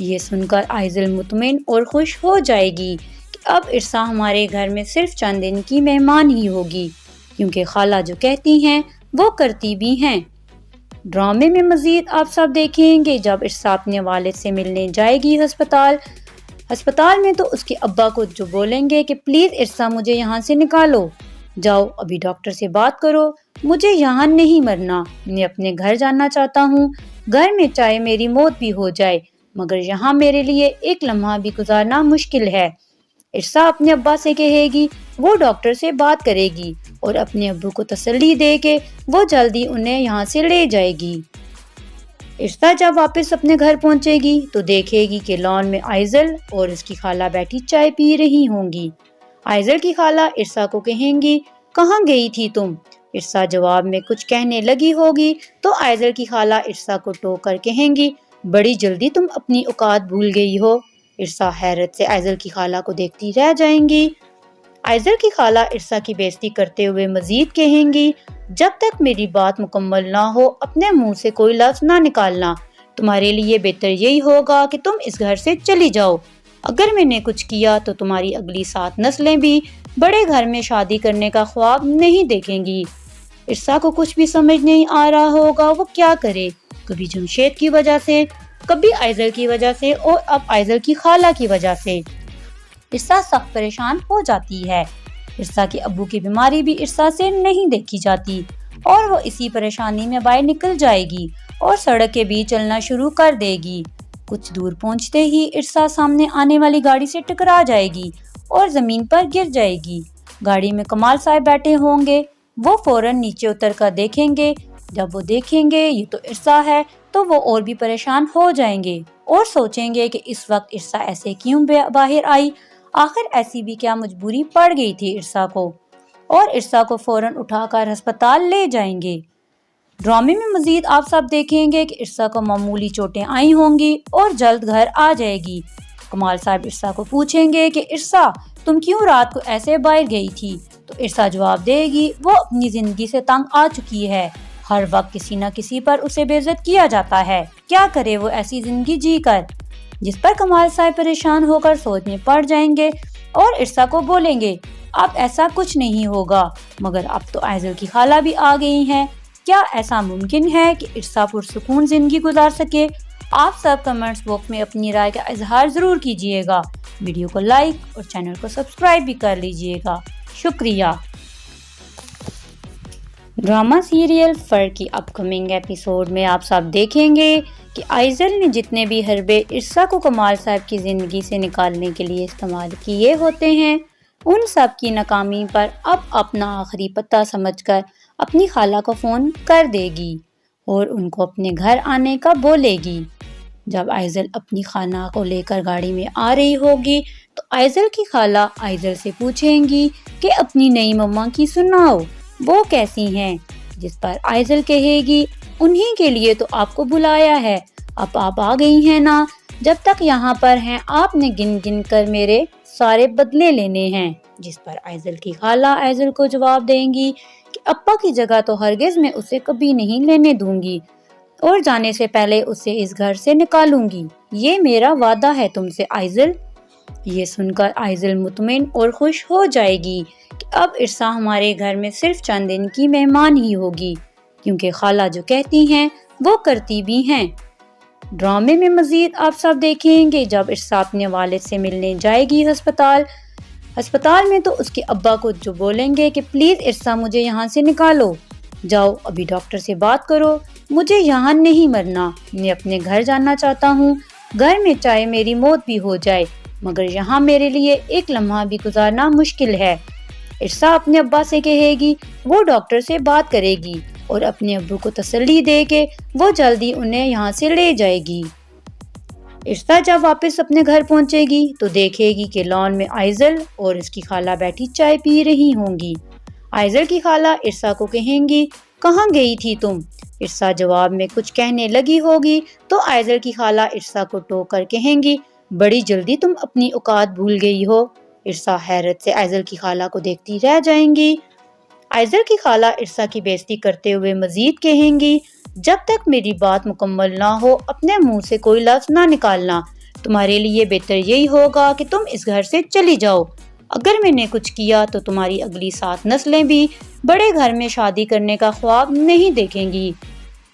یہ سن کر آئزل مطمئن اور خوش ہو جائے گی کہ اب عرصہ ہمارے گھر میں صرف چند دن کی مہمان ہی ہوگی، کیونکہ خالہ جو کہتی ہیں وہ کرتی بھی ہیں۔ ڈرامے میں مزید آپ سب دیکھیں گے جب عرصہ اپنے والد سے ملنے جائے گی ہسپتال میں، تو اس کے ابا کو جو بولیں گے کہ پلیز عرصہ مجھے یہاں سے نکالو، جاؤ ابھی ڈاکٹر سے بات کرو، مجھے یہاں نہیں مرنا، میں اپنے گھر جانا چاہتا ہوں، گھر میں چاہے میری موت بھی ہو جائے مگر یہاں میرے لیے ایک لمحہ بھی گزارنا مشکل ہے۔ عرصہ اپنے ابا سے کہے گی، وہ ڈاکٹر سے بات کرے گی اور اپنے ابو کو تسلی دے کے وہ جلدی انہیں یہاں سے لے جائے گی۔ عرصہ جب واپس اپنے گھر پہنچے گی تو دیکھے گی کہ لان میں آئزل اور اس کی خالہ بیٹھی چائے پی رہی ہوں گی۔ آئزل کی خالہ عرصہ کو کہیں گی، کہاں گئی تھی تم؟ عرصہ جواب میں کچھ کہنے لگی ہوگی تو آئزل کی خالہ عرصہ کو ٹوک کر کہیں گی، بڑی جلدی تم اپنی اوقات بھول گئی ہو۔ عرصہ حیرت سے آئزل کی خالہ کو دیکھتی رہ جائیں گی۔ آئزل کی خالہ عرصہ کی بے عزتی کرتے ہوئے مزید کہیں گی، جب تک میری بات مکمل نہ ہو اپنے منہ سے کوئی لفظ نہ نکالنا، تمہارے لیے بہتر یہی ہوگا کہ تم اس گھر سے چلی جاؤ، اگر میں نے کچھ کیا تو تمہاری اگلی 7 نسلیں بھی بڑے گھر میں شادی کرنے کا خواب نہیں دیکھیں گی۔ عرصہ کو کچھ بھی سمجھ نہیں آ رہا ہوگا وہ کیا کرے، کبھی جمشید کی وجہ سے، کبھی آئزل کی وجہ سے اور اب آئزل کی خالہ کی وجہ سے۔ عرصہ سخت پریشان ہو جاتی ہے۔ عرصہ کے ابو کی بیماری بھی عرصہ سے نہیں دیکھی جاتی اور وہ اسی پریشانی میں باہر نکل جائے گی اور سڑک کے بیچ چلنا شروع کر دے گی۔ کچھ دور پہنچتے ہی عرصہ سامنے آنے والی گاڑی سے ٹکرا جائے گی اور زمین پر گر جائے گی۔ گاڑی میں کمال صاحب بیٹھے ہوں گے، وہ فوراً نیچے اتر کر دیکھیں گے، جب وہ دیکھیں گے یہ تو عرصہ ہے تو وہ اور بھی پریشان ہو جائیں گے اور سوچیں گے کہ اس وقت عرصہ ایسے کیوں باہر آئی، آخر ایسی بھی کیا مجبوری پڑ گئی تھی عرصہ کو، اور عرصہ کو فوراً اٹھا کر ہسپتال لے جائیں گے۔ ڈرامے میں مزید آپ سب دیکھیں گے کہ عرصہ کو معمولی چوٹیں آئی ہوں گی اور جلد گھر آ جائے گی۔ کمال صاحب عرصہ کو پوچھیں گے کہ عرصہ تم کیوں رات کو ایسے باہر گئی تھی، تو عرصہ جواب دے گی، وہ اپنی زندگی سے تنگ آ چکی ہے، ہر وقت کسی نہ کسی پر اسے بے عزت کیا جاتا ہے، کیا کرے وہ ایسی زندگی جی کر، جس پر کمال صاحب پریشان ہو کر سوچ میں پڑ جائیں گے اور عرصہ کو بولیں گے، اب ایسا کچھ نہیں ہوگا، مگر اب تو آئزل کی خالہ بھی آ گئی ہیں، کیا ایسا ممکن ہے کہ عرصہ پرسکون زندگی گزار سکے؟ آپ سب کمنٹس باکس میں اپنی رائے کا اظہار ضرور کیجیے گا، ویڈیو کو لائک اور چینل کو سبسکرائب بھی کر لیجیے گا، شکریہ۔ ڈرامہ سیریل فر کی اپ کمنگ ایپیسوڈ میں آپ سب دیکھیں گے کہ آئزل نے جتنے بھی حربے عرصہ کو کمال صاحب کی زندگی سے نکالنے کے لیے استعمال کیے ہوتے ہیں، ان سب کی ناکامی پر اب اپنا آخری پتہ سمجھ کر اپنی خالہ کو فون کر دے گی اور ان کو اپنے گھر آنے کا بولے گی۔ جب آئزل اپنی خالہ کو لے کر گاڑی میں آ رہی ہوگی تو آئزل کی خالہ آئزل سے پوچھیں گی کہ اپنی نئی مما کی سناؤ، وہ کیسی ہیں؟ جس پر آئزل کہے گی، انہی کے لیے تو آپ کو بلایا ہے، اب آپ آ گئی ہیں نا، جب تک یہاں پر ہیں آپ نے گن گن کر میرے سارے بدلے لینے ہیں۔ جس پر آئزل کی خالہ آئزل کو جواب دیں گی کہ ابا کی جگہ تو ہرگز میں اسے کبھی نہیں لینے دوں گی اور جانے سے پہلے اسے اس گھر سے نکالوں گی، یہ میرا وعدہ ہے تم سے آئزل۔ یہ سن کر آئزل مطمئن اور خوش ہو جائے گی کہ اب عرصہ ہمارے گھر میں صرف چند دن کی مہمان ہی ہوگی، کیونکہ خالہ جو کہتی ہیں وہ کرتی بھی ہیں۔ ڈرامے میں مزید آپ سب دیکھیں گے جب عرصہ اپنے والد سے ملنے جائے گی ہسپتال میں، تو اس کے ابا کو جو بولیں گے کہ پلیز عرصہ مجھے یہاں سے نکالو، جاؤ ابھی ڈاکٹر سے بات کرو، مجھے یہاں نہیں مرنا، میں اپنے گھر جانا چاہتا ہوں، گھر میں چاہے میری موت بھی ہو جائے مگر یہاں میرے لیے ایک لمحہ بھی گزارنا مشکل ہے۔ عرصہ اپنے ابا سے کہے گی، وہ ڈاکٹر سے بات کرے گی اور اپنے ابو کو تسلی دے کے وہ جلدی انہیں یہاں سے لے جائے گی۔ عرصہ جب واپس اپنے گھر پہنچے گی تو دیکھے گی کہ لان میں آئزل اور اس کی خالہ بیٹھی چائے پی رہی ہوں گی۔ آئزل کی خالہ عرصہ کو کہیں گی، کہاں گئی تھی تم؟ عرصہ جواب میں کچھ کہنے لگی ہوگی تو آئزل کی خالہ عرصہ کو ٹوک کر کہیں گی، بڑی جلدی تم اپنی اوقات بھول گئی ہو۔ عرصہ حیرت سے آئزل کی خالہ کو دیکھتی رہ جائیں گی۔ آئزل کی خالہ عرصہ کی بے عزتی کرتے ہوئے مزید کہیں گی، جب تک میری بات مکمل نہ ہو اپنے منہ سے کوئی لفظ نہ نکالنا، تمہارے لیے بہتر یہی ہوگا کہ تم اس گھر سے چلی جاؤ۔ اگر میں نے کچھ کیا تو تمہاری اگلی 7 نسلیں بھی بڑے گھر میں شادی کرنے کا خواب نہیں دیکھیں گی۔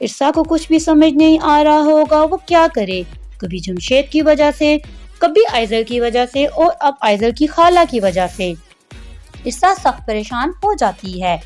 عرصہ کو کچھ بھی سمجھ نہیں آ رہا ہوگا وہ کیا کرے، کبھی جمشید کی وجہ سے، کبھی آئزل کی وجہ سے اور اب آئزل کی خالہ کی وجہ سے۔ عرصہ سخت پریشان ہو جاتی ہے۔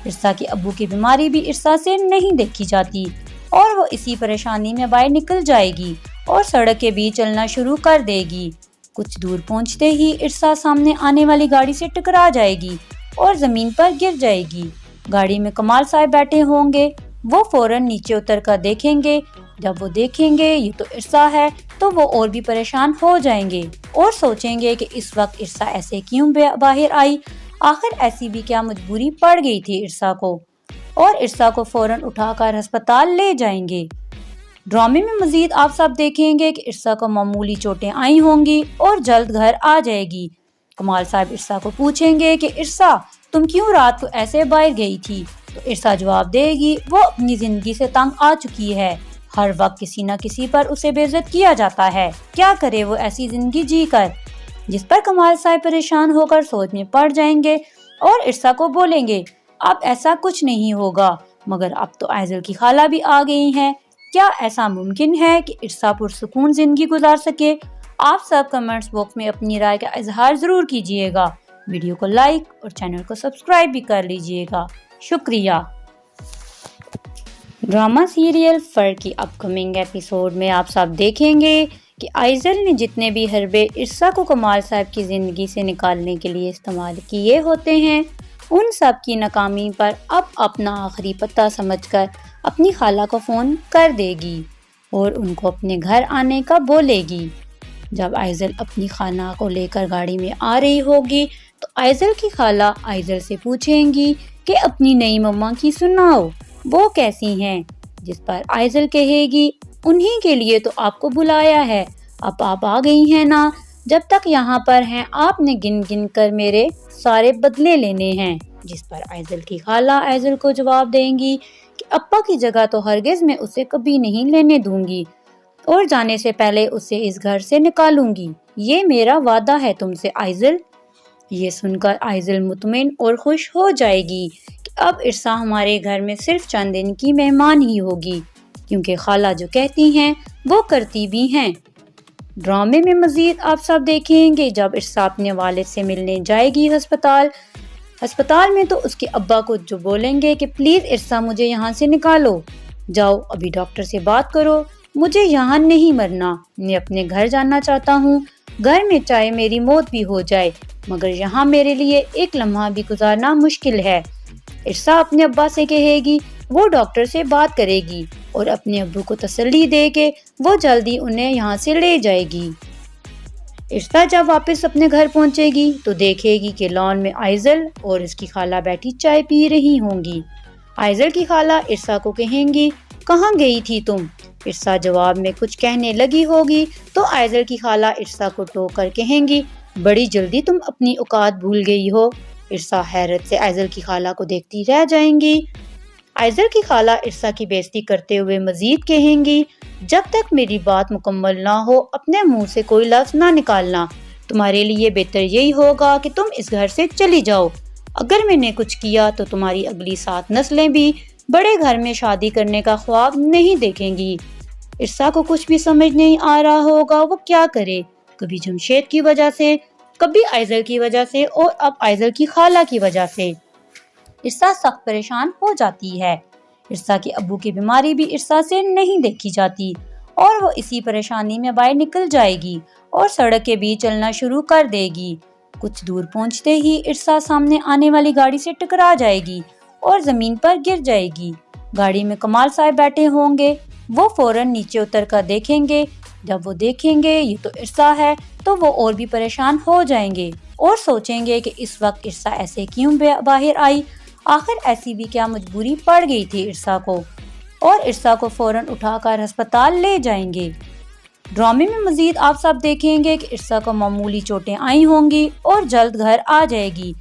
عرصہ کے ابو کی بیماری بھی عرصہ سے نہیں دیکھی جاتی اور وہ اسی پریشانی میں باہر نکل جائے گی اور سڑک کے بیچ چلنا شروع کر دے گی۔ کچھ دور پہنچتے ہی عرصہ سامنے آنے والی گاڑی سے ٹکرا جائے گی اور زمین پر گر جائے گی۔ گاڑی میں کمال صاحب بیٹھے ہوں گے، وہ فوراً نیچے اتر کر دیکھیں گے۔ جب وہ دیکھیں گے یہ تو عرصہ ہے تو وہ اور بھی پریشان ہو جائیں گے اور سوچیں گے کہ اس وقت عرصہ ایسے کیوں باہر آئی، آخر ایسی بھی کیا مجبوری پڑ گئی تھی عرصہ کو، اور عرصہ کو فوراً اٹھا کر ہسپتال لے جائیں گے۔ ڈرامے میں مزید آپ سب دیکھیں گے کہ عرصہ کو معمولی چوٹیں آئی ہوں گی اور جلد گھر آ جائے گی۔ کمال صاحب عرصہ کو پوچھیں گے کہ عرصہ تم کیوں رات کو ایسے باہر گئی تھی، تو عرصہ جواب دے گی وہ اپنی زندگی سے تنگ آ چکی ہے، ہر وقت کسی نہ کسی پر اسے بے عزت کیا جاتا ہے، کیا کرے وہ ایسی زندگی جی کر، جس پر کمال صاحب پریشان ہو کر سوچ میں پڑ جائیں گے اور عرصہ کو بولیں گے اب ایسا کچھ نہیں ہوگا، مگر اب تو آئزل کی خالہ بھی آ گئی ہیں، کیا ایسا ممکن ہے کہ عرصہ پرسکون زندگی گزار سکے؟ آپ سب کمنٹس باکس میں اپنی رائے کا اظہار ضرور کیجئے گا، ویڈیو کو لائک اور چینل کو سبسکرائب بھی کر لیجئے گا، شکریہ۔ ڈرامہ سیریل فر کی اپ کمنگ ایپیسوڈ میں آپ سب دیکھیں گے کہ آئزل نے جتنے بھی حربے عرصہ کو کمال صاحب کی زندگی سے نکالنے کے لیے استعمال کیے ہوتے ہیں، ان سب کی ناکامی پر اب اپنا آخری پتہ سمجھ کر اپنی خالہ کو فون کر دے گی اور ان کو اپنے گھر آنے کا بولے گی۔ جب آئزل اپنی خالہ کو لے کر گاڑی میں آ رہی ہوگی تو آئزل کی خالہ آئزل سے پوچھیں گی کہ اپنی نئی مما کی سناؤ، وہ کیسی ہیں؟ جس پر آئزل کہے گی انہی کے لیے تو آپ کو بلایا ہے، اب آپ آ گئی ہیں نا، جب تک یہاں پر ہیں آپ نے گن گن کر میرے سارے بدلے لینے ہیں۔ جس پر آئزل کی خالہ آئزل کو جواب دیں گی کہ ابا کی جگہ تو ہرگز میں اسے کبھی نہیں لینے دوں گی اور جانے سے پہلے اسے اس گھر سے نکالوں گی، یہ میرا وعدہ ہے تم سے آئزل۔ یہ سن کر آئزل مطمئن اور خوش ہو جائے گی کہ اب عرصہ ہمارے گھر میں صرف چند دن کی مہمان ہی ہوگی، کیونکہ خالہ جو کہتی ہیں وہ کرتی بھی ہیں۔ ڈرامے میں مزید آپ سب دیکھیں گے جب عرصہ اپنے والد سے ملنے جائے گی ہسپتال میں، تو اس کے ابا کو جو بولیں گے کہ پلیز عرصہ مجھے یہاں سے نکالو، جاؤ ابھی ڈاکٹر سے بات کرو، مجھے یہاں نہیں مرنا، میں اپنے گھر جانا چاہتا ہوں، گھر میں چاہے میری موت بھی ہو جائے مگر یہاں میرے لیے ایک لمحہ بھی گزارنا مشکل ہے۔ عرصہ اپنے ابا سے کہے گی وہ ڈاکٹر سے بات کرے گی اور اپنے ابو کو تسلی دے کے وہ جلدی انہیں یہاں سے لے جائے گی۔ عرصہ جب واپس اپنے گھر پہنچے گی تو دیکھے گی کہ لان میں آئزل اور اس کی خالہ بیٹھی چائے پی رہی ہوں گی۔ آئزل کی خالہ عرصہ کو کہیں گی کہاں گئی تھی تم؟ عرصہ جواب میں کچھ کہنے لگی ہوگی تو آئزل کی خالہ عرصہ کو ٹوک کر کہیں گی بڑی جلدی تم اپنی اوقات بھول گئی ہو۔ عرصہ حیرت سے آئزل کی خالہ کو دیکھتی رہ جائیں گی۔ آئزل کی خالہ عرصہ کی بےعزتی کرتے ہوئے مزید کہیں گی جب تک میری بات مکمل نہ ہو اپنے منہ سے کوئی لفظ نہ نکالنا، تمہارے لیے بہتر یہی ہوگا کہ تم اس گھر سے چلی جاؤ، اگر میں نے کچھ کیا تو تمہاری اگلی 7 نسلیں بھی بڑے گھر میں شادی کرنے کا خواب نہیں دیکھیں گی۔ عرصہ کو کچھ بھی سمجھ نہیں آ رہا ہوگا وہ کیا کرے، کبھی جمشید کی وجہ سے، کبھی آئزل کی وجہ سے اور اب آئزل کی خالہ کی وجہ سے۔ عرصہ سخت پریشان ہو جاتی ہے۔ عرصہ کے ابو کی بیماری بھی عرصہ سے نہیں دیکھی جاتی اور وہ اسی پریشانی میں باہر نکل جائے گی اور سڑک کے بیچ چلنا شروع کر دے گی۔ کچھ دور پہنچتے ہی عرصہ سامنے آنے والی گاڑی سے ٹکرا جائے گی اور زمین پر گر جائے گی۔ گاڑی میں کمال صاحب بیٹھے ہوں گے، وہ فوراً نیچے اتر کر دیکھیں گے۔ جب وہ دیکھیں گے یہ تو عرصہ ہے تو وہ اور بھی پریشان ہو جائیں گے اور سوچیں گے کہ اس وقت عرصہ ایسے کیوں باہر آئی، آخر ایسی بھی کیا مجبوری پڑ گئی تھی عرصہ کو، اور عرصہ کو فوراً اٹھا کر ہسپتال لے جائیں گے۔ ڈرامے میں مزید آپ سب دیکھیں گے کہ عرصہ کو معمولی چوٹیں آئی ہوں گی اور جلد گھر آ جائے گی۔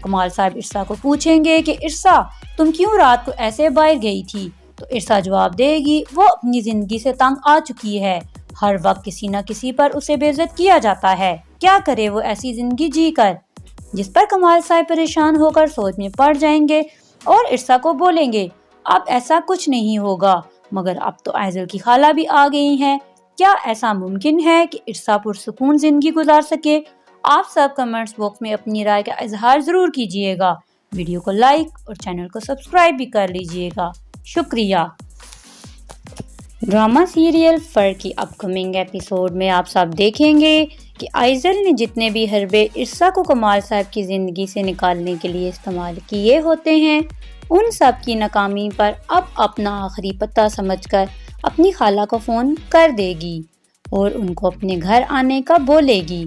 کمال صاحب عرصہ کو پوچھیں گے کہ عرصہ تم کیوں رات کو ایسے باہر گئی تھی، تو عرصہ جواب دے گی وہ اپنی زندگی سے تنگ آ چکی ہے، ہر وقت کسی نہ کسی پر اسے بے عزت کیا جاتا ہے، کیا کرے وہ ایسی زندگی جی کر؟ جس پر کمال صاحب پریشان ہو کر سوچ میں پڑ جائیں گے اور عرصہ کو بولیں گے اب ایسا کچھ نہیں ہوگا، مگر اب تو ایزل کی خالہ بھی آ گئی ہیں، کیا ایسا ممکن ہے کہ عرصہ پرسکون زندگی گزار سکے؟ آپ سب کمنٹس باکس میں اپنی رائے کا اظہار ضرور کیجیے گا، ویڈیو کو لائک اور چینل کو سبسکرائب بھی کر لیجیے گا، شکریہ۔ ڈرامہ سیریل فر کی اپ کمنگ ایپیسوڈ میں آپ سب دیکھیں گے کہ آئزل نے جتنے بھی حربے عرصہ کو کمال صاحب کی زندگی سے نکالنے کے لیے استعمال کیے ہوتے ہیں، ان سب کی ناکامی پر اب اپنا آخری پتہ سمجھ کر اپنی خالہ کو فون کر دے گی اور ان کو اپنے گھر آنے کا بولے گی۔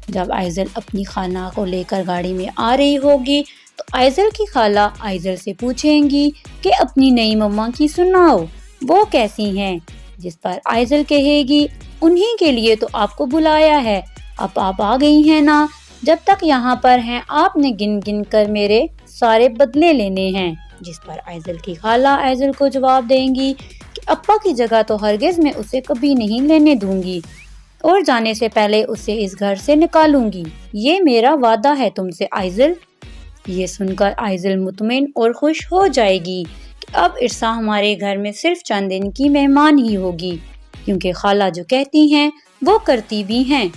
جب آئزل اپنی خالہ کو لے کر گاڑی میں آ رہی ہوگی تو آئزل کی خالہ آئزل سے پوچھیں گی کہ اپنی نئی مما کی سناؤ، وہ کیسی ہیں؟ جس پر آئزل کہے گی انہی کے لیے تو آپ کو بلایا ہے، اب آپ آ گئی ہیں نا، جب تک یہاں پر ہیں آپ نے گن گن کر میرے سارے بدلے لینے ہیں۔ جس پر آئزل کی خالہ آئزل کو جواب دیں گی کہ ابا کی جگہ تو ہرگز میں اسے کبھی نہیں لینے دوں گی اور جانے سے پہلے اسے اس گھر سے نکالوں گی، یہ میرا وعدہ ہے تم سے آئزل۔ یہ سن کر آئزل مطمئن اور خوش ہو جائے گی کہ اب عرصہ ہمارے گھر میں صرف چند دن کی مہمان ہی ہوگی، کیونکہ خالہ جو کہتی ہیں وہ کرتی بھی ہیں۔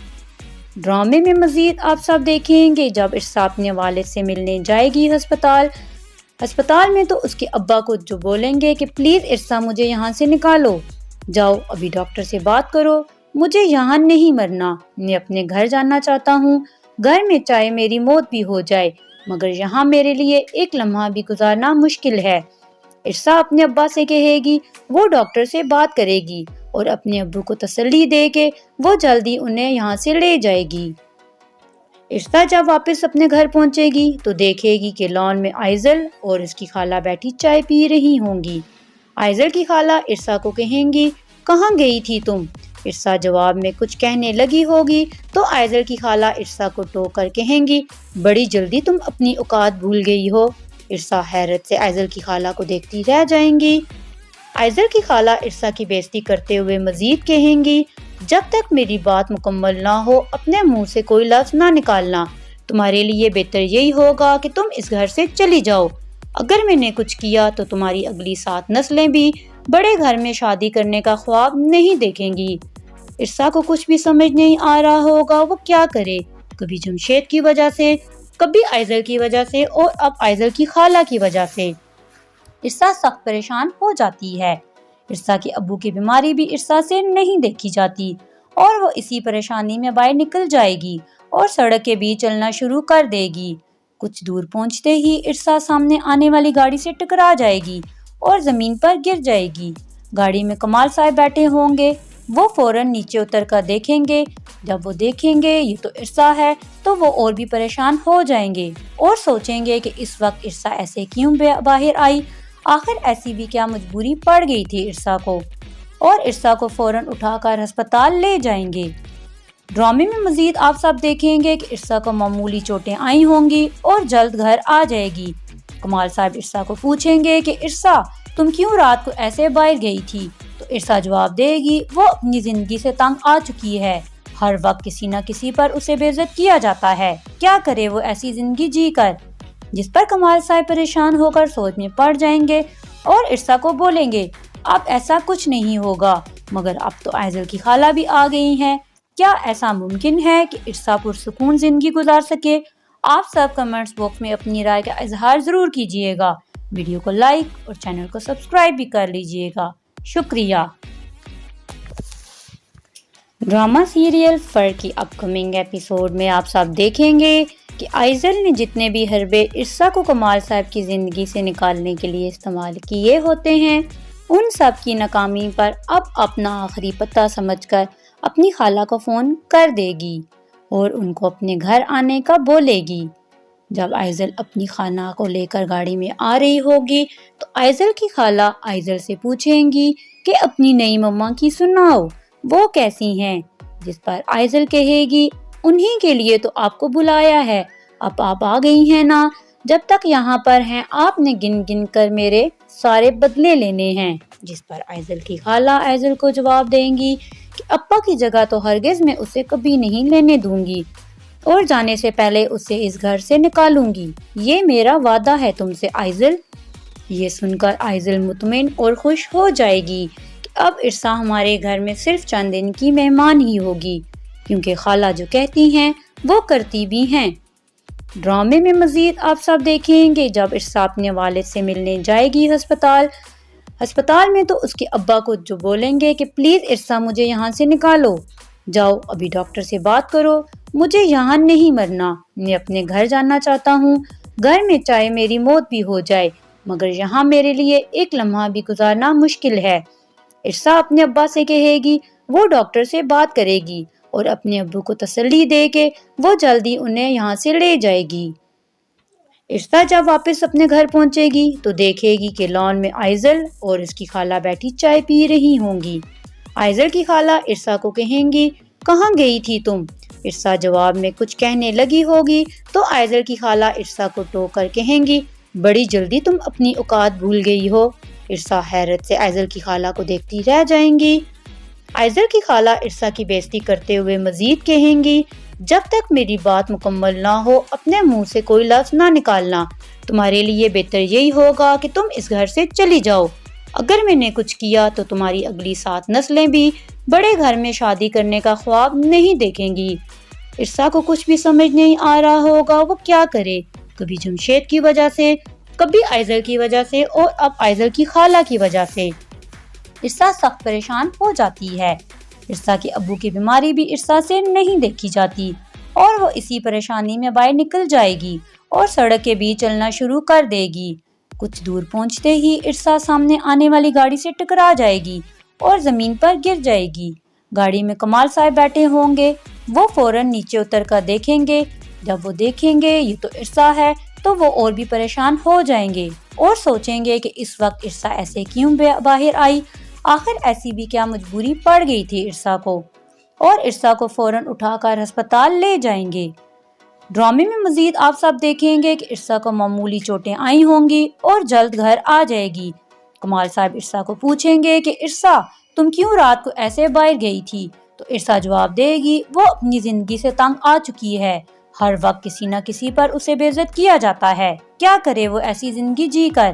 ڈرامے میں مزید آپ سب دیکھیں گے جب عرصہ اپنے والد سے ملنے جائے گی ہسپتال میں، تو اس کے ابا کو جو بولیں گے کہ پلیز عرصہ مجھے یہاں سے نکالو، جاؤ ابھی ڈاکٹر سے بات کرو، مجھے یہاں نہیں مرنا، میں اپنے گھر جانا چاہتا ہوں، گھر میں چاہے میری موت بھی ہو جائے مگر یہاں میرے لیے ایک لمحہ بھی گزارنا مشکل ہے۔ عرصہ اپنے ابا سے کہے گی وہ ڈاکٹر سے بات کرے گی اور اپنے ابو کو تسلی دے کے وہ جلدی انہیں یہاں سے لے جائے گی۔ عرصہ جب واپس اپنے گھر پہنچے گی تو دیکھے گی کہ لان میں آئزل اور اس کی خالہ بیٹھی چائے پی رہی ہوں گی۔ آئزل کی خالہ عرصہ کو کہیں گی کہاں گئی تھی تم؟ عرصہ جواب میں کچھ کہنے لگی ہوگی تو آئزل کی خالہ عرصہ کو ٹوک کر کہیں گی بڑی جلدی تم اپنی اوقات بھول گئی ہو۔ عرصہ حیرت سے آئزل کی خالہ کو دیکھتی رہ جائیں گی۔ آئزل کی خالہ عرصہ کی بے عزتی کرتے ہوئے مزید کہیں گی جب تک میری بات مکمل نہ ہو اپنے منہ سے کوئی لفظ نہ نکالنا، تمہارے لیے بہتر یہی ہوگا کہ تم اس گھر سے چلی جاؤ، اگر میں نے کچھ کیا تو تمہاری اگلی 7 نسلیں بھی بڑے گھر میں شادی کرنے کا خواب نہیں دیکھیں گی۔ عرصہ کو کچھ بھی سمجھ نہیں آ رہا ہوگا وہ کیا کرے، کبھی جمشید کی وجہ سے، کبھی آئزل کی وجہ سے اور اب آئزل کی خالہ کی وجہ سے۔ عرصہ سخت پریشان ہو جاتی ہے۔ عرصہ کے ابو کی بیماری بھی عرصہ سے نہیں دیکھی جاتی اور وہ اسی پریشانی میں باہر نکل جائے گی اور سڑک کے بیچ چلنا شروع کر دے گی۔ کچھ دور پہنچتے ہی عرصہ سامنے آنے والی گاڑی سے ٹکرا جائے گی اور زمین پر گر جائے گی۔ گاڑی میں کمال صاحب بیٹھے ہوں گے، وہ فوراً نیچے اتر کر دیکھیں گے، جب وہ دیکھیں گے یہ تو عرصہ ہے تو وہ اور بھی پریشان ہو جائیں گے اور سوچیں گے کہ اس وقت عرصہ ایسے کیوں باہر آئی، آخر ایسی بھی کیا مجبوری پڑ گئی تھی عرصہ کو، اور عرصہ کو فوراً اٹھا کر ہسپتال لے جائیں گے۔ ڈرامے میں مزید آپ سب دیکھیں گے کہ عرصہ کو معمولی چوٹیں آئی ہوں گی اور جلد گھر آ جائے گی۔ کمال صاحب عرصہ کو پوچھیں گے کہ عرصہ تم کیوں رات کو ایسے باہر گئی تھی؟ تو عرصہ جواب دے گی وہ اپنی زندگی سے تنگ آ چکی ہے، ہر وقت کسی نہ کسی پر اسے بے عزت کیا جاتا ہے، کیا کرے وہ ایسی زندگی جی کر؟ جس پر کمال صاحب پریشان ہو کر سوچ میں پڑ جائیں گے اور عرصہ کو بولیں گے اب ایسا کچھ نہیں ہوگا، مگر اب تو آئزل کی خالہ بھی آ گئی ہیں، کیا ایسا ممکن ہے کہ عرصہ پرسکون زندگی گزار سکے؟ آپ سب کمنٹس باکس میں اپنی رائے کا اظہار ضرور کیجیے گا، ویڈیو کو لائک اور چینل کو سبسکرائب بھی کر لیجیے گا، شکریہ۔ ڈرامہ سیریل فر کی اپ کمنگ ایپیسوڈ میں آپ سب دیکھیں گے کہ آئزل نے جتنے بھی حربے عرصہ کو کمال صاحب کی زندگی سے نکالنے کے لیے استعمال کیے ہوتے ہیں، ان سب کی ناکامی پر اب اپنا آخری پتہ سمجھ کر اپنی خالہ کو فون کر دے گی اور ان کو اپنے گھر آنے کا بولے گی۔ جب آئزل اپنی خالہ کو لے کر گاڑی میں آ رہی ہوگی تو آئزل کی خالہ آئزل سے پوچھیں گی کہ اپنی نئی مما کی سناؤ، وہ کیسی ہیں؟ جس پر آئزل کہے گی انہی کے لیے تو آپ کو بلایا ہے، اب آپ آ گئی ہیں نا، جب تک یہاں پر ہیں آپ نے گن گن کر میرے سارے بدلے لینے ہیں۔ جس پر آئزل کی خالہ آئزل کو جواب دیں گی کہ ابا کی جگہ تو ہرگز میں اسے کبھی نہیں لینے دوں گی اور جانے سے پہلے اسے اس گھر سے نکالوں گی۔ یہ میرا وعدہ ہے تم سے آئزل۔ یہ سن کر آئزل مطمئن اور خوش ہو جائے گی کہ اب عرصہ ہمارے گھر میں صرف چند دن کی مہمان ہی ہوگی، کیونکہ خالہ جو کہتی ہیں وہ کرتی بھی ہیں۔ ڈرامے میں مزید آپ سب دیکھیں گے جب عرصہ اپنے والد سے ملنے جائے گی ہسپتال میں، تو اس کے ابا کو جو بولیں گے کہ پلیز عرصہ مجھے یہاں سے نکالو، جاؤ ابھی ڈاکٹر سے بات کرو، مجھے یہاں نہیں مرنا، میں اپنے گھر جانا چاہتا ہوں، گھر میں چاہے میری موت بھی ہو جائے مگر یہاں میرے لیے ایک لمحہ بھی گزارنا مشکل ہے۔ عرصہ اپنے ابا سے کہے گی وہ ڈاکٹر سے بات کرے گی اور اپنے ابو کو تسلی دے کے وہ جلدی انہیں یہاں سے لے جائے گی۔ عرصہ جب واپس اپنے گھر پہنچے گی تو دیکھے گی کہ لان میں آئزل اور اس کی خالہ بیٹھی چائے پی رہی ہوں گی۔ آئزل کی خالہ عرصہ کو کہیں گی کہاں گئی تھی تم؟ عرصہ جواب میں کچھ کہنے لگی ہوگی تو آئزل کی خالہ عرصہ کو ٹوک کر کہیں گی بڑی جلدی تم اپنی اوقات بھول گئی ہو۔ عرصہ حیرت سے آئزل کی خالہ کو دیکھتی رہ جائیں گی۔ آئزل کی خالہ عرصہ کی بےعزتی کرتے ہوئے مزید کہیں گی جب تک میری بات مکمل نہ ہو اپنے منہ سے کوئی لفظ نہ نکالنا، تمہارے لیے بہتر یہی ہوگا کہ تم اس گھر سے چلی جاؤ، اگر میں نے کچھ کیا تو تمہاری اگلی 7 نسلیں بھی بڑے گھر میں شادی کرنے کا خواب نہیں دیکھیں گی۔ عرصہ کو کچھ بھی سمجھ نہیں آ رہا ہوگا وہ کیا کرے، کبھی جمشید کی وجہ سے، کبھی آئزل کی وجہ سے اور اب آئزل کی خالہ کی وجہ سے۔ عرصہ سخت پریشان ہو جاتی ہے۔ عرصہ کے ابو کی بیماری بھی عرصہ سے نہیں دیکھی جاتی اور وہ اسی پریشانی میں باہر نکل جائے گی اور سڑک کے بیچ چلنا شروع کر دے گی۔ کچھ دور پہنچتے ہی عرصہ سامنے آنے والی گاڑی سے ٹکرا جائے گی اور زمین پر گر جائے گی۔ گاڑی میں کمال صاحب بیٹھے ہوں گے، وہ فوراً نیچے اتر کر دیکھیں گے، جب وہ دیکھیں گے یہ تو عرصہ ہے تو وہ اور بھی پریشان ہو جائیں گے اور سوچیں گے کہ اس وقت عرصہ ایسے کیوں باہر آئی، آخر ایسی بھی کیا مجبوری پڑ گئی تھی عرصہ کو، اور عرصہ کو فوراً اٹھا کر ہسپتال لے جائیں گے۔ ڈرامے میں مزید آپ سب دیکھیں گے کہ عرصہ کو معمولی چوٹیں آئی ہوں گی اور جلد گھر آ جائے گی۔ کمال صاحب عرصہ کو پوچھیں گے کہ عرصہ تم کیوں رات کو ایسے باہر گئی تھی؟ تو عرصہ جواب دے گی وہ اپنی زندگی سے تنگ آ چکی ہے، ہر وقت کسی نہ کسی پر اسے بے عزت کیا جاتا ہے، کیا کرے وہ ایسی زندگی جی کر؟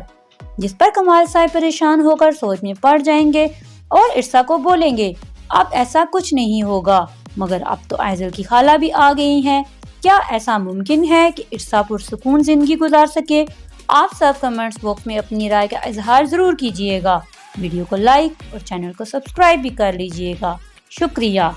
جس پر کمال صاحب پریشان ہو کر سوچ میں پڑ جائیں گے اور عرصہ کو بولیں گے اب ایسا کچھ نہیں ہوگا، مگر اب تو آئزل کی خالہ بھی آ گئی ہیں، کیا ایسا ممکن ہے کہ عرصہ پرسکون زندگی گزار سکے؟ آپ سب کمنٹس باکس میں اپنی رائے کا اظہار ضرور کیجیے گا، ویڈیو کو لائک اور چینل کو سبسکرائب بھی کر لیجیے گا، شکریہ۔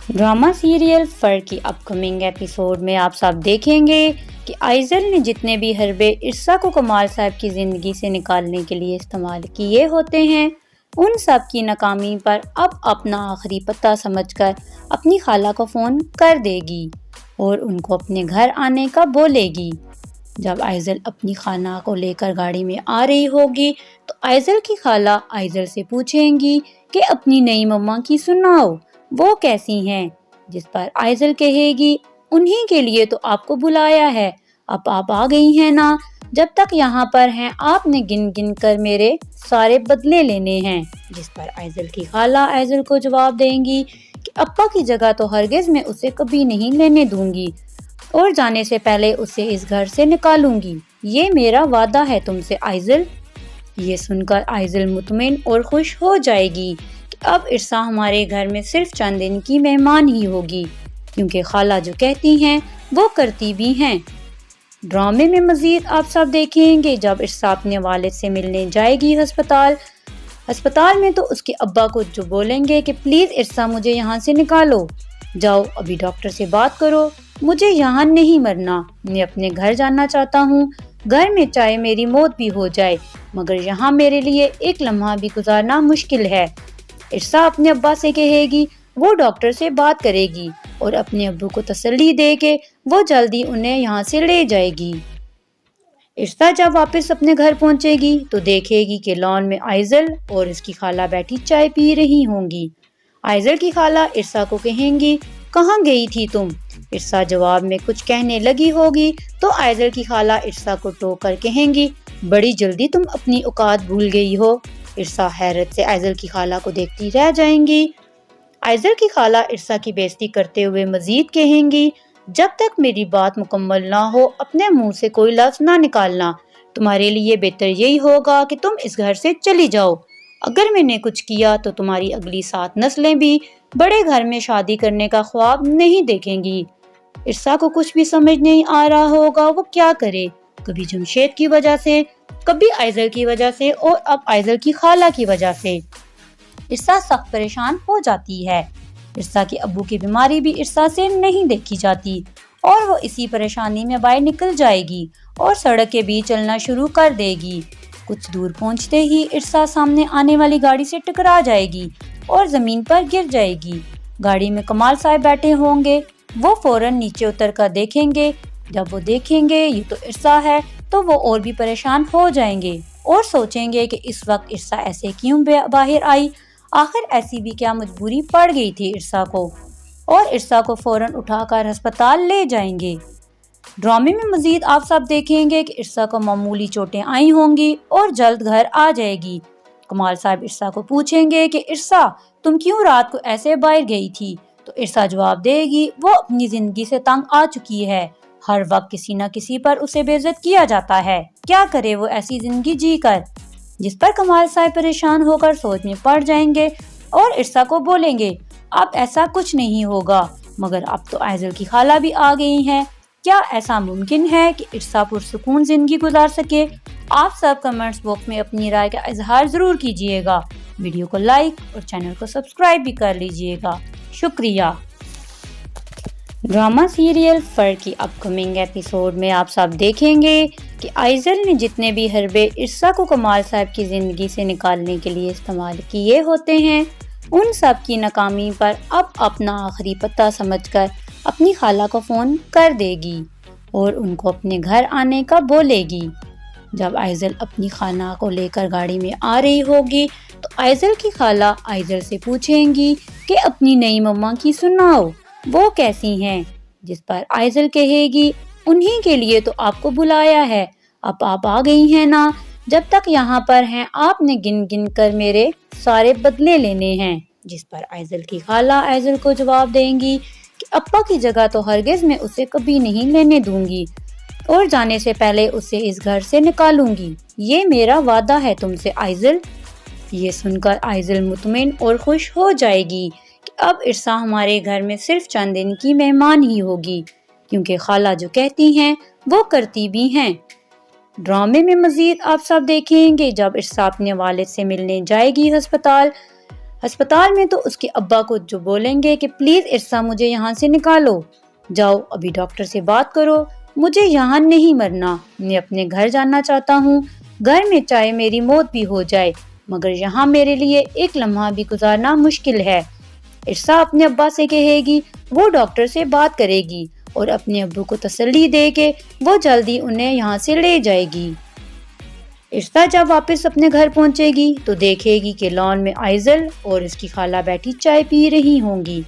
ڈرامہ سیریل فر کی اپ کمنگ ایپیسوڈ میں آپ سب دیکھیں گے کہ آئزل نے جتنے بھی حربے عرصہ کو کمال صاحب کی زندگی سے نکالنے کے لیے استعمال کیے ہوتے ہیں، ان سب کی ناکامی پر اب اپنا آخری پتہ سمجھ کر اپنی خالہ کو فون کر دے گی اور ان کو اپنے گھر آنے کا بولے گی۔ جب آئزل اپنی خالہ کو لے کر گاڑی میں آ رہی ہوگی تو آئزل کی خالہ آئزل سے پوچھیں گی کہ اپنی نئی مما کی سناؤ، وہ کیسی ہیں؟ جس پر آئزل کہے گی انہی کے لیے تو آپ کو بلایا ہے، اب آپ آ گئی ہیں نا، جب تک یہاں پر ہیں آپ نے گن گن کر میرے سارے بدلے لینے ہیں۔ جس پر آئزل کی خالہ آئزل کو جواب دیں گی کہ ابا کی جگہ تو ہرگز میں اسے کبھی نہیں لینے دوں گی اور جانے سے پہلے اسے اس گھر سے نکالوں گی، یہ میرا وعدہ ہے تم سے آئزل۔ یہ سن کر آئزل مطمئن اور خوش ہو جائے گی کہ اب عرصہ ہمارے گھر میں صرف چند دن کی مہمان ہی ہوگی، کیونکہ خالہ جو کہتی ہیں وہ کرتی بھی ہیں۔ ڈرامے میں مزید آپ سب دیکھیں گے جب عرصہ اپنے والد سے ملنے جائے گی ہسپتال میں، تو اس کے ابا کو جو بولیں گے کہ پلیز عرصہ مجھے یہاں سے نکالو، جاؤ ابھی ڈاکٹر سے بات کرو، مجھے یہاں نہیں مرنا، میں اپنے گھر جانا چاہتا ہوں، گھر میں چاہے میری موت بھی ہو جائے مگر یہاں میرے لیے ایک لمحہ بھی گزارنا مشکل ہے۔ عرصہ اپنے ابا سے کہے گی وہ ڈاکٹر سے بات کرے گی اور اپنے ابو کو تسلی دے کے وہ جلدی انہیں یہاں سے لے جائے گی۔ عرصہ جب واپس اپنے گھر پہنچے گی تو دیکھے گی کہ لان میں آئزل اور اس کی خالہ بیٹھی چائے پی رہی ہوں گی۔ آئزل کی خالہ عرصہ کو کہیں گی کہاں گئی تھی تم؟ عرصہ جواب میں کچھ کہنے لگی ہوگی تو آئزل کی خالہ عرصہ کو ٹوک کر کہیں گی بڑی جلدی تم اپنی اوقات بھول گئی ہو۔ عرصہ حیرت سے آئزل کی خالہ کو دیکھتی رہ جائیں گی۔ آئزل کی خالہ ارسا کی بےعزتی کرتے ہوئے مزید کہیں گی، جب تک میری بات مکمل نہ ہو اپنے منہ سے کوئی لفظ نہ نکالنا، تمہارے لیے بہتر یہی ہوگا کہ تم اس گھر سے چلی جاؤ۔ اگر میں نے کچھ کیا تو تمہاری اگلی 7 نسلیں بھی بڑے گھر میں شادی کرنے کا خواب نہیں دیکھیں گی۔ ارسا کو کچھ بھی سمجھ نہیں آ رہا ہوگا وہ کیا کرے، کبھی جمشید کی وجہ سے، کبھی آئزل کی وجہ سے اور اب آئزل کی خالہ کی وجہ سے۔ ارسا سخت پریشان ہو جاتی ہے۔ ارسا کے ابو کی بیماری بھی ارسا سے نہیں دیکھی جاتی اور وہ اسی پریشانی میں باہر نکل جائے گی اور سڑک کے بیچ چلنا شروع کر دے گی۔ کچھ دور پہنچتے ہی ارسا سامنے آنے والی گاڑی سے ٹکرا جائے گی اور زمین پر گر جائے گی۔ گاڑی میں کمال صاحب بیٹھے ہوں گے، وہ فوراً نیچے اتر کر دیکھیں گے۔ جب وہ دیکھیں گے یہ تو ارسا ہے تو وہ اور بھی پریشان ہو جائیں گے اور سوچیں گے کہ اس وقت ارسا ایسے کیوں باہر آئی، آخر ایسی بھی کیا مجبوری پڑ گئی تھی ارسا کو، اور ارسا کو فوراً اٹھا کر ہسپتال لے جائیں گے۔ ڈرامے میں مزید آپ سب دیکھیں گے کہ ارسا کو معمولی چوٹیں آئی ہوں گی اور جلد گھر آ جائے گی۔ کمال صاحب ارسا کو پوچھیں گے کہ ارسا تم کیوں رات کو ایسے باہر گئی تھی، تو ارسا جواب دے گی وہ اپنی زندگی سے تنگ آ چکی ہے، ہر وقت کسی نہ کسی پر اسے بے عزت کیا جاتا ہے، کیا کرے وہ ایسی زندگی جی کر، جس پر کمال صاحب پریشان ہو کر سوچ میں پڑ جائیں گے اور ارسا کو بولیں گے اب ایسا کچھ نہیں ہوگا، مگر اب تو آئزل کی خالہ بھی آ گئی ہیں، کیا ایسا ممکن ہے کہ ارسا پرسکون زندگی گزار سکے؟ آپ سب کمنٹس باکس میں اپنی رائے کا اظہار ضرور کیجیے گا، ویڈیو کو لائک اور چینل کو سبسکرائب بھی کر لیجیے گا، شکریہ۔ ڈرامہ سیریل فر کی اپ کمنگ ایپیسوڈ میں آپ سب دیکھیں گے کہ آئزل نے جتنے بھی حربے ارسا کو کمال صاحب کی زندگی سے نکالنے کے لیے استعمال کیے ہوتے ہیں، ان سب کی ناکامی پر اب اپنا آخری پتہ سمجھ کر اپنی خالہ کو فون کر دے گی اور ان کو اپنے گھر آنے کا بولے گی۔ جب آئزل اپنی خالہ کو لے کر گاڑی میں آ رہی ہوگی تو آئزل کی خالہ آئزل سے پوچھیں گی کہ اپنی نئی مما کی سناؤ، وہ کیسی ہیں؟ جس پر آئزل کہے گی انہی کے لیے تو آپ کو بلایا ہے، اب آپ آ گئی ہیں نا، جب تک یہاں پر ہیں آپ نے گن گن کر میرے سارے بدلے لینے ہیں۔ جس پر آئزل کی خالہ آئزل کو جواب دیں گی کہ ابا کی جگہ تو ہرگز میں اسے کبھی نہیں لینے دوں گی اور جانے سے پہلے اسے اس گھر سے نکالوں گی، یہ میرا وعدہ ہے تم سے آئزل۔ یہ سن کر آئزل مطمئن اور خوش ہو جائے گی کہ اب ارسا ہمارے گھر میں صرف چند دن کی مہمان ہی ہوگی، کیونکہ خالہ جو کہتی ہیں وہ کرتی بھی ہیں۔ ڈرامے میں مزید آپ سب دیکھیں گے جب ارسا اپنے والد سے ملنے جائے گی ہسپتال میں تو اس کے ابا کو جو بولیں گے کہ پلیز ارسا مجھے یہاں سے نکالو، جاؤ ابھی ڈاکٹر سے بات کرو، مجھے یہاں نہیں مرنا، میں اپنے گھر جانا چاہتا ہوں، گھر میں چاہے میری موت بھی ہو جائے مگر یہاں میرے لیے ایک لمحہ بھی گزارنا مشکل ہے۔ ارسا اپنے ابا سے کہے گی وہ ڈاکٹر سے بات کرے گی اور اپنے ابو کو تسلی دے کے وہ جلدی انہیں یہاں سے لے جائے گی۔ ارسا جب واپس اپنے گھر پہنچے گی تو دیکھے گی کہ لان میں آئزل اور اس کی خالہ بیٹھی چائے پی رہی ہوں گی۔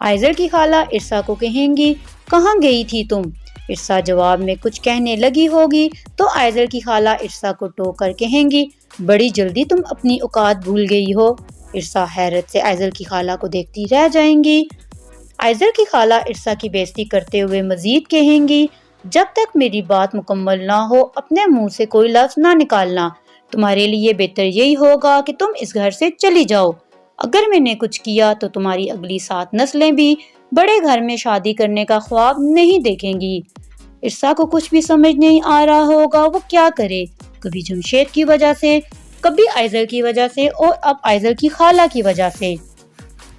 آئزل کی خالہ ارسا کو کہیں گی کہاں گئی تھی تم؟ ارسا جواب میں کچھ کہنے لگی ہوگی تو آئزل کی خالہ ارسا کو ٹوک کر کہیں گی بڑی جلدی تم اپنی اوقات بھول گئی ہو۔ ارسا حیرت سے آئزل کی خالہ کو دیکھتی رہ جائیں گی۔ آئزل کی خالہ ارسا کی بےعزتی کرتے ہوئے مزید کہیں گی جب تک میری بات مکمل نہ ہو اپنے منہ سے کوئی لفظ نہ نکالنا، تمہارے لیے بہتر یہی ہوگا کہ تم اس گھر سے چلی جاؤ۔ اگر میں نے کچھ کیا تو تمہاری اگلی 7 نسلیں بھی بڑے گھر میں شادی کرنے کا خواب نہیں دیکھیں گی۔ ارسا کو کچھ بھی سمجھ نہیں آ رہا ہوگا وہ کیا کرے، کبھی جمشید کی وجہ سے، کبھی آئزل کی وجہ سے اور اب آئزل کی خالہ کی وجہ سے۔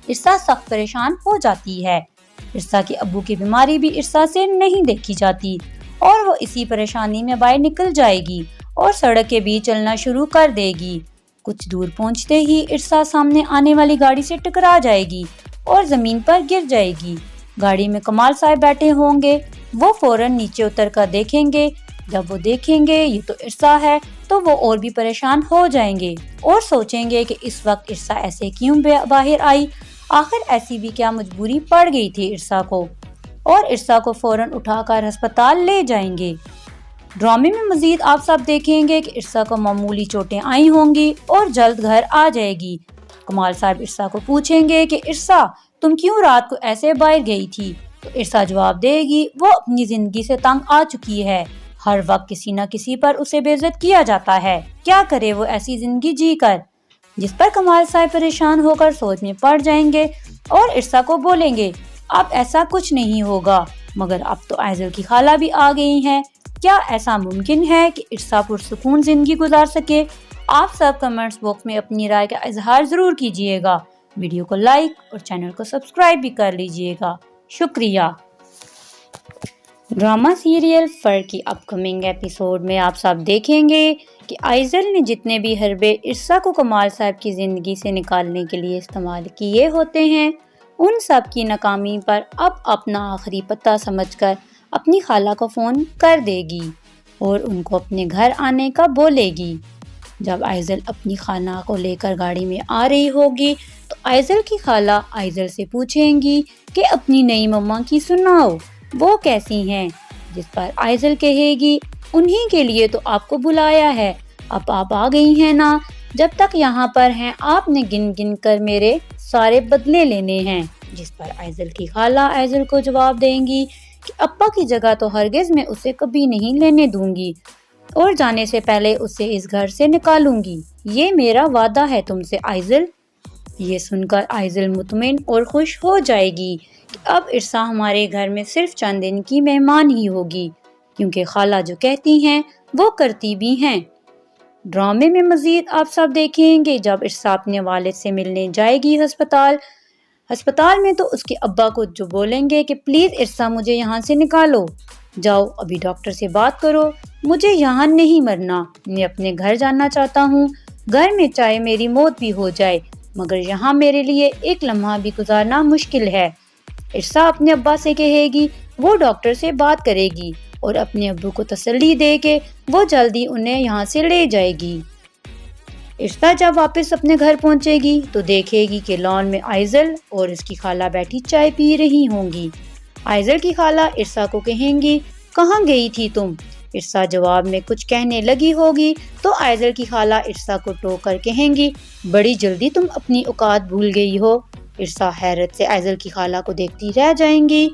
ارسا سخت پریشان ہو جاتی ہے۔ ارسا کے ابو کی بیماری بھی ارسا سے نہیں دیکھی جاتی اور وہ اسی پریشانی میں باہر نکل جائے گی اور سڑک کے بیچ چلنا شروع کر دے گی۔ کچھ دور پہنچتے ہی ارسا سامنے آنے والی گاڑی سے ٹکرا جائے گی اور زمین پر گر جائے گی۔ گاڑی میں کمال صاحب بیٹھے ہوں گے، وہ فوراً نیچے اتر کر دیکھیں گے۔ جب وہ دیکھیں گے یہ تو ارسا ہے تو وہ اور بھی پریشان ہو جائیں گے اور سوچیں گے کہ اس وقت ارسا ایسے کیوں باہر آئی، آخر ایسی بھی کیا مجبوری پڑ گئی تھی ارسا کو، اور ارسا کو فوراً اٹھا کر ہسپتال لے جائیں گے۔ ڈرامے میں مزید آپ سب دیکھیں گے کہ ارسا کو معمولی چوٹیں آئی ہوں گی اور جلد گھر آ جائے گی۔ کمال صاحب عرصہ کو پوچھیں گے کہ عرصہ تم کیوں رات کو ایسے باہر گئی تھی؟ تو عرصہ جواب دے گی وہ اپنی زندگی سے تنگ آ چکی ہے، ہر وقت کسی نہ کسی پر اسے بے عزت کیا جاتا ہے، کیا کرے وہ ایسی زندگی جی کر؟ جس پر کمال صاحب پریشان ہو کر سوچ میں پڑ جائیں گے اور عرصہ کو بولیں گے اب ایسا کچھ نہیں ہوگا، مگر اب تو آئزل کی خالہ بھی آ گئی ہیں، کیا ایسا ممکن ہے کہ عرصہ پرسکون زندگی گزار سکے؟ آپ سب کمنٹس باکس میں اپنی رائے کا اظہار ضرور کیجئے گا، ویڈیو کو لائک اور چینل کو سبسکرائب بھی کر لیجئے گا، شکریہ۔ ڈرامہ سیریل فر کی اپ کمنگ ایپیسوڈ میں آپ سب دیکھیں گے کہ آئزل نے جتنے بھی حربے عرصہ کو کمال صاحب کی زندگی سے نکالنے کے لیے استعمال کیے ہوتے ہیں ان سب کی ناکامی پر اب اپنا آخری پتہ سمجھ کر اپنی خالہ کو فون کر دے گی اور ان کو اپنے گھر آنے کا بولے گی۔ جب آئزل اپنی خالہ کو لے کر گاڑی میں آ رہی ہوگی تو آئزل کی خالہ آئزل سے پوچھیں گی کہ اپنی نئی مما کی سناؤ، وہ کیسی ہیں؟ جس پر آئزل کہے گی انہی کے لیے تو آپ کو بلایا ہے، اب آپ آ گئی ہیں نا، جب تک یہاں پر ہیں آپ نے گن گن کر میرے سارے بدلے لینے ہیں۔ جس پر آئزل کی خالہ آئزل کو جواب دیں گی کہ ابا کی جگہ تو ہرگز میں اسے کبھی نہیں لینے دوں گی اور جانے سے پہلے اسے اس گھر سے نکالوں گی، یہ میرا وعدہ ہے تم سے آئزل۔ یہ سن کر آئزل مطمئن اور خوش ہو جائے گی کہ اب عرصہ ہمارے گھر میں صرف چند دن کی مہمان ہی ہوگی، کیونکہ خالہ جو کہتی ہیں وہ کرتی بھی ہیں۔ ڈرامے میں مزید آپ سب دیکھیں گے جب عرصہ اپنے والد سے ملنے جائے گی ہسپتال میں تو اس کے ابا کو جو بولیں گے کہ پلیز عرصہ مجھے یہاں سے نکالو، جاؤ ابھی ڈاکٹر سے بات کرو، مجھے یہاں نہیں مرنا، میں اپنے گھر جانا چاہتا ہوں، گھر میں چاہے میری موت بھی ہو جائے مگر یہاں میرے لیے ایک لمحہ بھی گزارنا مشکل ہے۔ عرصہ اپنے ابا سے کہے گی وہ ڈاکٹر سے بات کرے گی اور اپنے ابو کو تسلی دے کے وہ جلدی انہیں یہاں سے لے جائے گی۔ عرصہ جب واپس اپنے گھر پہنچے گی تو دیکھے گی کہ لان میں آئزل اور اس کی خالہ بیٹھی چائے پی رہی ہوں گی۔ آئزل کی خالہ عرصہ کو کہیں گی کہاں گئی تھی تم؟ عرصہ جواب میں کچھ کہنے لگی ہوگی تو آئزل کی خالہ عرصہ کو ٹوک کر کہیں گی بڑی جلدی تم اپنی اوقات بھول گئی ہو۔ عرصہ حیرت سے آئزل کی خالہ کو دیکھتی رہ جائیں گی۔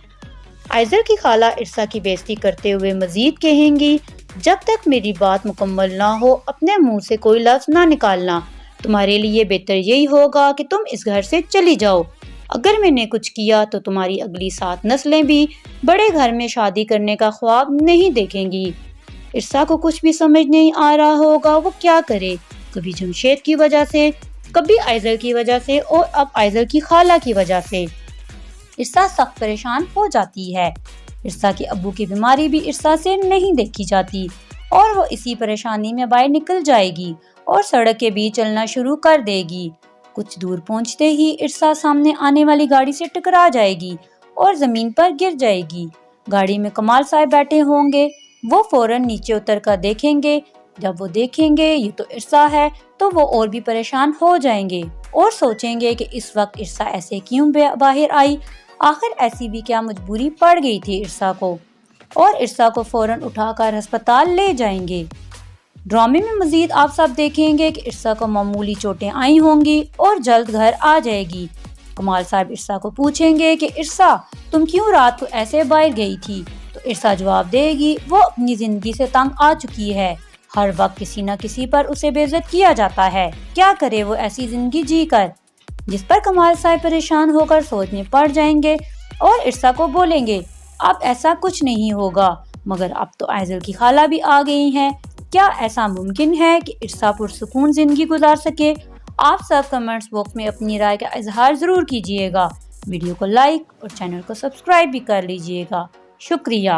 آئزل کی خالہ عرصہ کی بے عزتی کرتے ہوئے مزید کہیں گی جب تک میری بات مکمل نہ ہو اپنے منہ سے کوئی لفظ نہ نکالنا، تمہارے لیے بہتر یہی ہوگا کہ تم اس گھر سے چلی جاؤ، اگر میں نے کچھ کیا تو تمہاری اگلی 7 نسلیں بھی بڑے گھر میں شادی کرنے کا خواب نہیں دیکھیں گی۔ عرصہ کو کچھ بھی سمجھ نہیں آ رہا ہوگا وہ کیا کرے، کبھی جمشید کی وجہ سے، کبھی آئزل کی وجہ سے اور اب آئزل کی خالہ کی وجہ سے۔ عرصہ سخت پریشان ہو جاتی ہے۔ عرصہ کے ابو کی بیماری بھی عرصہ سے نہیں دیکھی جاتی اور وہ اسی پریشانی میں باہر نکل جائے گی اور سڑک کے بیچ چلنا شروع کر دے گی۔ کچھ دور پہنچتے ہی عرصہ سامنے آنے والی گاڑی سے ٹکرا جائے گی اور زمین پر گر جائے گی۔ گاڑی میں کمال صاحب بیٹھے ہوں گے، وہ فوراً نیچے اتر کر دیکھیں گے، جب وہ دیکھیں گے یہ تو عرصہ ہے تو وہ اور بھی پریشان ہو جائیں گے اور سوچیں گے کہ اس وقت عرصہ ایسے کیوں باہر آئی، آخر ایسی بھی کیا مجبوری پڑ گئی تھی عرصہ کو، اور عرصہ کو فوراً اٹھا کر ہسپتال لے جائیں گے۔ ڈرامے میں مزید آپ سب دیکھیں گے کہ عرصہ کو معمولی چوٹیں آئی ہوں گی اور جلد گھر آ جائے گی۔ کمال صاحب عرصہ کو پوچھیں گے کہ عرصہ تم کیوں رات کو ایسے باہر گئی تھی؟ تو عرصہ جواب دے گی وہ اپنی زندگی سے تنگ آ چکی ہے، ہر وقت کسی نہ کسی پر اسے بے عزت کیا جاتا ہے، کیا کرے وہ ایسی زندگی جی کر؟ جس پر کمال صاحب پریشان ہو کر سوچ میں پڑ جائیں گے اور عرصہ کو بولیں گے اب ایسا کچھ نہیں ہوگا، مگر اب تو آئزل کی خالہ بھی آ گئی ہیں، کیا ایسا ممکن ہے کہ عرصہ پرسکون زندگی گزار سکے؟ آپ سب کمنٹس باکس میں اپنی رائے کا اظہار ضرور کیجئے گا، ویڈیو کو لائک اور چینل کو سبسکرائب بھی کر لیجئے گا، شکریہ۔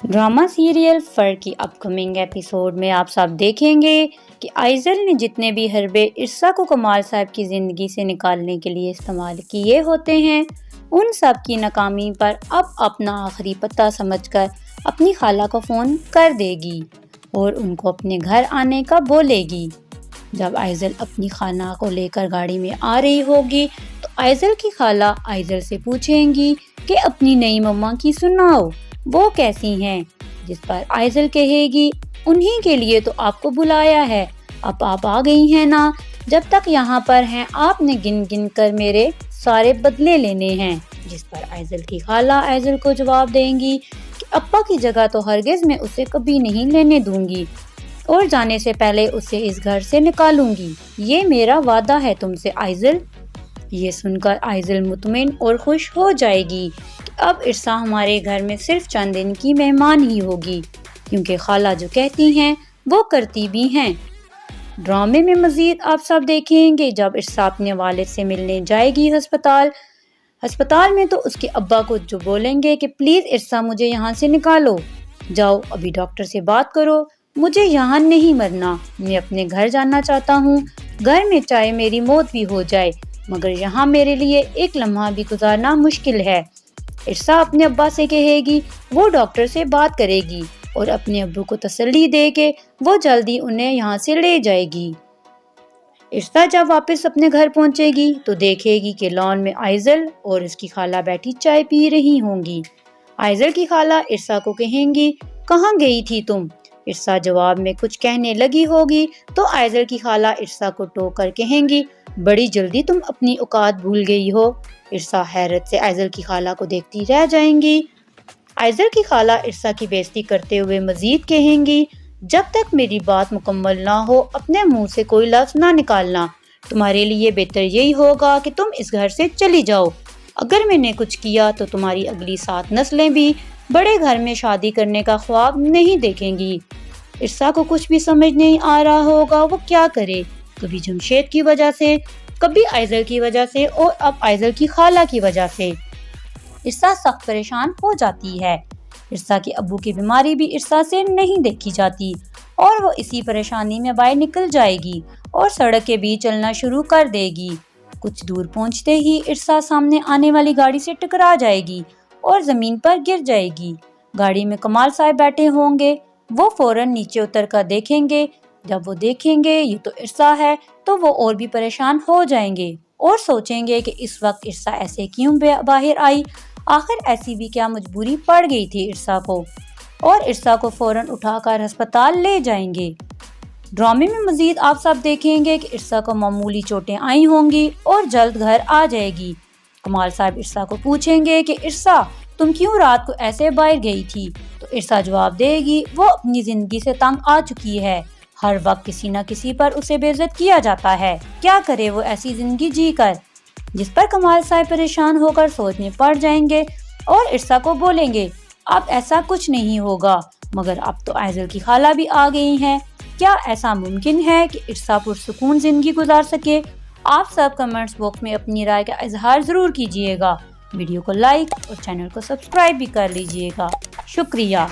ڈرامہ سیریل فر کی اپ کمنگ ایپیسوڈ میں آپ سب دیکھیں گے کہ آئزل نے جتنے بھی حربے عرصہ کو کمال صاحب کی زندگی سے نکالنے کے لیے استعمال کیے ہوتے ہیں ان سب کی ناکامی پر اب اپنا آخری پتہ سمجھ کر اپنی خالہ کو فون کر دے گی اور ان کو اپنے گھر آنے کا بولے گی۔ جب آئزل اپنی خالہ کو لے کر گاڑی میں آ رہی ہوگی تو آئزل کی خالہ آئزل سے پوچھیں گی کہ اپنی نئی مما کی سناؤ، وہ کیسی ہیں؟ جس پر آئزل کہے گی انہی کے لیے تو آپ کو بلایا ہے، اب آپ آ گئی ہیں نا، جب تک یہاں پر ہیں آپ نے گن گن کر میرے سارے بدلے لینے ہیں۔ جس پر آئزل کی خالہ آئزل کو جواب دیں گی کہ ابا کی جگہ تو ہرگز میں اسے کبھی نہیں لینے دوں گی اور جانے سے پہلے اسے اس گھر سے نکالوں گی، یہ میرا وعدہ ہے تم سے آئزل۔ یہ سن کر آئزل مطمئن اور خوش ہو جائے گی کہ اب عرصہ ہمارے گھر میں صرف چند دن کی مہمان ہی ہوگی، کیونکہ خالہ جو کہتی ہیں وہ کرتی بھی ہیں۔ ڈرامے میں مزید آپ سب دیکھیں گے جب عرصہ اپنے والد سے ملنے جائے گی ہسپتال میں، تو اس کے ابا کو جو بولیں گے کہ پلیز عرصہ مجھے یہاں سے نکالو، جاؤ ابھی ڈاکٹر سے بات کرو، مجھے یہاں نہیں مرنا، میں اپنے گھر جانا چاہتا ہوں، گھر میں چاہے میری موت بھی ہو جائے مگر یہاں میرے لیے ایک لمحہ بھی گزارنا مشکل ہے۔ عرصہ اپنے ابا سے کہے گی وہ ڈاکٹر سے بات کرے گی اور اپنے ابو کو تسلی دے کے وہ جلدی انہیں یہاں سے لے جائے گی۔ عرصہ جب واپس اپنے گھر پہنچے گی تو دیکھے گی کہ لان میں آئزل اور اس کی خالہ بیٹھی چائے پی رہی ہوں گی۔ آئزل کی خالہ عرصہ کو کہیں گی کہاں گئی تھی تم؟ عرصہ جواب میں کچھ کہنے لگی ہوگی تو آئزل کی خالہ عرصہ کو ٹوک کر کہیں گی بڑی جلدی تم اپنی اوقات بھول گئی ہو۔ عرصہ حیرت سے آئزل کی خالہ کو دیکھتی رہ جائیں گی۔ آئزل کی خالہ عرصہ کی بےعزتی کرتے ہوئے مزید کہیں گی جب تک میری بات مکمل نہ ہو اپنے منہ سے کوئی لفظ نہ نکالنا، تمہارے لیے بہتر یہی ہوگا کہ تم اس گھر سے چلی جاؤ، اگر میں نے کچھ کیا تو تمہاری اگلی 7 نسلیں بھی بڑے گھر میں شادی کرنے کا خواب نہیں دیکھیں گی۔ عرصہ کو کچھ بھی سمجھ نہیں آ رہا ہوگا وہ کیا کرے، کبھی جمشید کی وجہ سے، کبھی آئزل کی وجہ سے اور اب آئزل کی خالہ کی وجہ سے۔ عرصہ سخت پریشان ہو جاتی ہے۔ عرصہ کے ابو کی بیماری بھی عرصہ سے نہیں دیکھی جاتی اور وہ اسی پریشانی میں باہر نکل جائے گی اور سڑک کے بیچ چلنا شروع کر دے گی۔ کچھ دور پہنچتے ہی عرصہ سامنے آنے والی گاڑی سے ٹکرا جائے گی اور زمین پر گر جائے گی۔ گاڑی میں کمال صاحب بیٹھے ہوں گے، وہ فوراً نیچے اتر کر دیکھیں گے، جب وہ دیکھیں گے یہ تو عرصہ ہے تو وہ اور بھی پریشان ہو جائیں گے اور سوچیں گے کہ اس وقت عرصہ ایسے کیوں باہر آئی، آخر ایسی بھی کیا مجبوری پڑ گئی تھی عرصہ کو، اور عرصہ کو فوراً اٹھا کر ہسپتال لے جائیں گے۔ ڈرامے میں مزید آپ سب دیکھیں گے کہ عرصہ کو معمولی چوٹیں آئی ہوں گی اور جلد گھر آ جائے گی۔ کمال صاحب عرصہ کو پوچھیں گے کہ عرصہ تم کیوں رات کو ایسے باہر گئی تھی؟ تو عرصہ جواب دے گی وہ اپنی زندگی سے تنگ آ چکی ہے، ہر وقت کسی نہ کسی پر اسے بے عزت کیا جاتا ہے، کیا کرے وہ ایسی زندگی جی کر؟ جس پر کمال صاحب پریشان ہو کر سوچ میں پڑ جائیں گے اور عرصہ کو بولیں گے اب ایسا کچھ نہیں ہوگا، مگر اب تو آئزل کی خالہ بھی آ گئی ہیں، کیا ایسا ممکن ہے کہ عرصہ پرسکون زندگی گزار سکے؟ آپ سب کمنٹس باکس میں اپنی رائے کا اظہار ضرور کیجیے گا، ویڈیو کو لائک اور چینل کو سبسکرائب بھی کر لیجیے گا۔ شکریہ۔